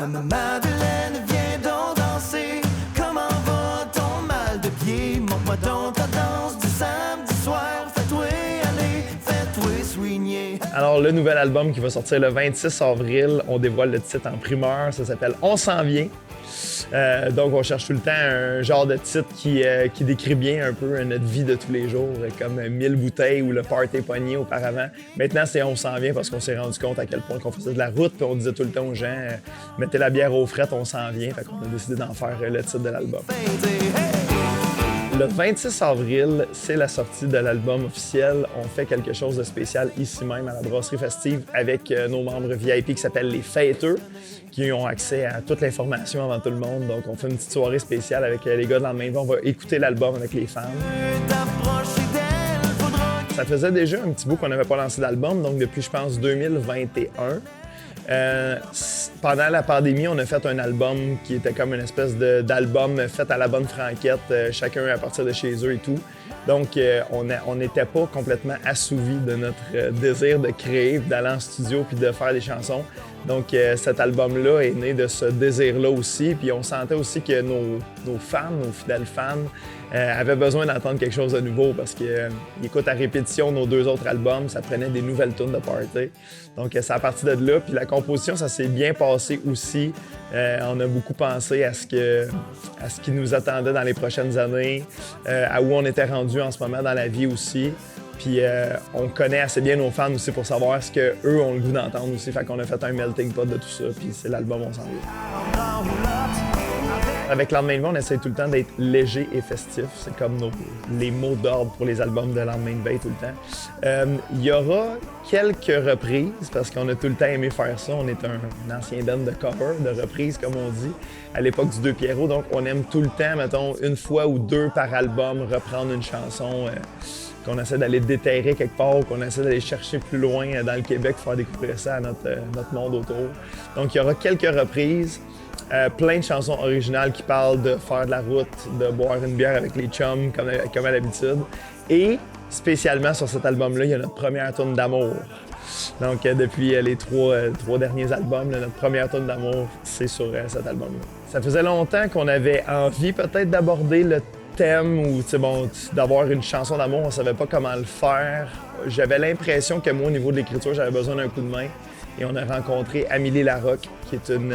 Madeleine, viens donc danser. Comment va ton mal de pied? Montre-moi donc ta danse du samedi soir. Fais-toi aller, fais-toi soigner. Alors, le nouvel album qui va sortir le 26 avril, on dévoile le titre en primeur. Ça s'appelle On s'en vient. Donc, on cherche tout le temps un genre de titre qui décrit bien un peu notre vie de tous les jours, comme 1000 bouteilles ou le party pogné auparavant. Maintenant, c'est On s'en vient parce qu'on s'est rendu compte à quel point qu'on faisait de la route, puis on disait tout le temps aux gens mettez la bière aux frettes, on s'en vient. Fait qu'on a décidé d'en faire le titre de l'album. Le 26 avril, c'est la sortie de l'album officiel. On fait quelque chose de spécial ici même à la Brasserie Festive avec nos membres VIP qui s'appellent les Fêteux, qui ont accès à toute l'information avant tout le monde. Donc, on fait une petite soirée spéciale avec les gars de Lendemain de Veille. On va écouter l'album avec les fans. Ça faisait déjà un petit bout qu'on n'avait pas lancé d'album, donc depuis, je pense, 2021. Pendant la pandémie, on a fait un album qui était comme une espèce d'album fait à la bonne franquette, chacun à partir de chez eux et tout. Donc, on n'était pas complètement assouvis de notre désir de créer, d'aller en studio puis de faire des chansons. Donc, cet album-là est né de ce désir-là aussi. Puis on sentait aussi que nos fans, nos fidèles fans, avaient besoin d'entendre quelque chose de nouveau parce qu'ils écoutent à répétition nos deux autres albums, ça prenait des nouvelles tunes de party. Donc, c'est à partir de là. Puis la composition, ça s'est bien passé aussi. On a beaucoup pensé à ce qui nous attendait dans les prochaines années, à où on était rendu en ce moment dans la vie aussi. Puis on connaît assez bien nos fans aussi pour savoir ce qu'eux ont le goût d'entendre aussi. Fait qu'on a fait un melting pot de tout ça, puis c'est l'album On s'en vient. Avec Lendemain de Veille, on essaie tout le temps d'être léger et festif. C'est comme les mots d'ordre pour les albums de Lendemain de Veille tout le temps. Il y aura quelques reprises, parce qu'on a tout le temps aimé faire ça. On est un ancien band de cover, de reprises, comme on dit, à l'époque du Deux Pierrot. Donc, on aime tout le temps, mettons, une fois ou deux par album, reprendre une chanson qu'on essaie d'aller déterrer quelque part, qu'on essaie d'aller chercher plus loin dans le Québec pour faire découvrir ça à notre monde autour. Donc, il y aura quelques reprises. Plein de chansons originales qui parlent de faire de la route, de boire une bière avec les chums, comme à l'habitude. Et spécialement sur cet album-là, il y a notre première tune d'amour. Donc, depuis les trois derniers albums, notre première tune d'amour, c'est sur cet album-là. Ça faisait longtemps qu'on avait envie peut-être d'aborder le thème ou d'avoir une chanson d'amour, on savait pas comment le faire. J'avais l'impression que moi, au niveau de l'écriture, j'avais besoin d'un coup de main. Et on a rencontré Amélie Larocque, qui est une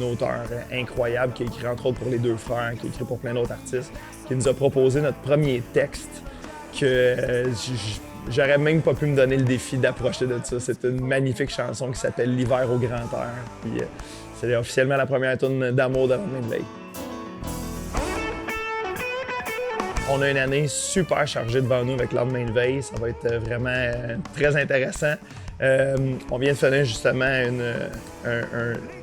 auteure incroyable, qui a écrit entre autres pour Les Deux Frères, qui a écrit pour plein d'autres artistes, qui nous a proposé notre premier texte que j'aurais même pas pu me donner le défi d'approcher de ça. C'est une magnifique chanson qui s'appelle L'hiver au grand air. Puis c'est officiellement la première tune d'amour de Lendemain de Veille. On a une année super chargée devant nous avec Lendemain de Veille. Ça va être vraiment très intéressant. On vient de finir justement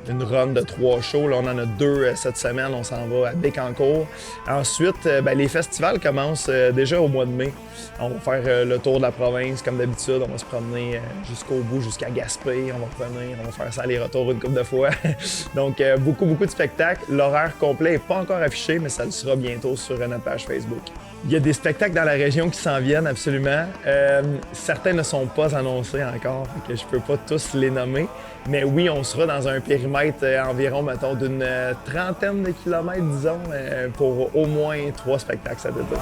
une run de 3 shows. Là, on en a 2 cette semaine. On s'en va à Bécancour. Ensuite, les festivals commencent déjà au mois de mai. On va faire le tour de la province comme d'habitude. On va se promener jusqu'au bout, jusqu'à Gaspé. On va revenir, on va faire ça aller-retour une couple de fois. Donc, beaucoup de spectacles. L'horaire complet n'est pas encore affiché, mais ça le sera bientôt sur notre page Facebook. Il y a des spectacles dans la région qui s'en viennent absolument. Certains ne sont pas annoncés encore, que je peux pas tous les nommer. Mais oui, on sera dans un périmètre environ, mettons, d'une trentaine de kilomètres, disons, pour au moins 3 spectacles cet été.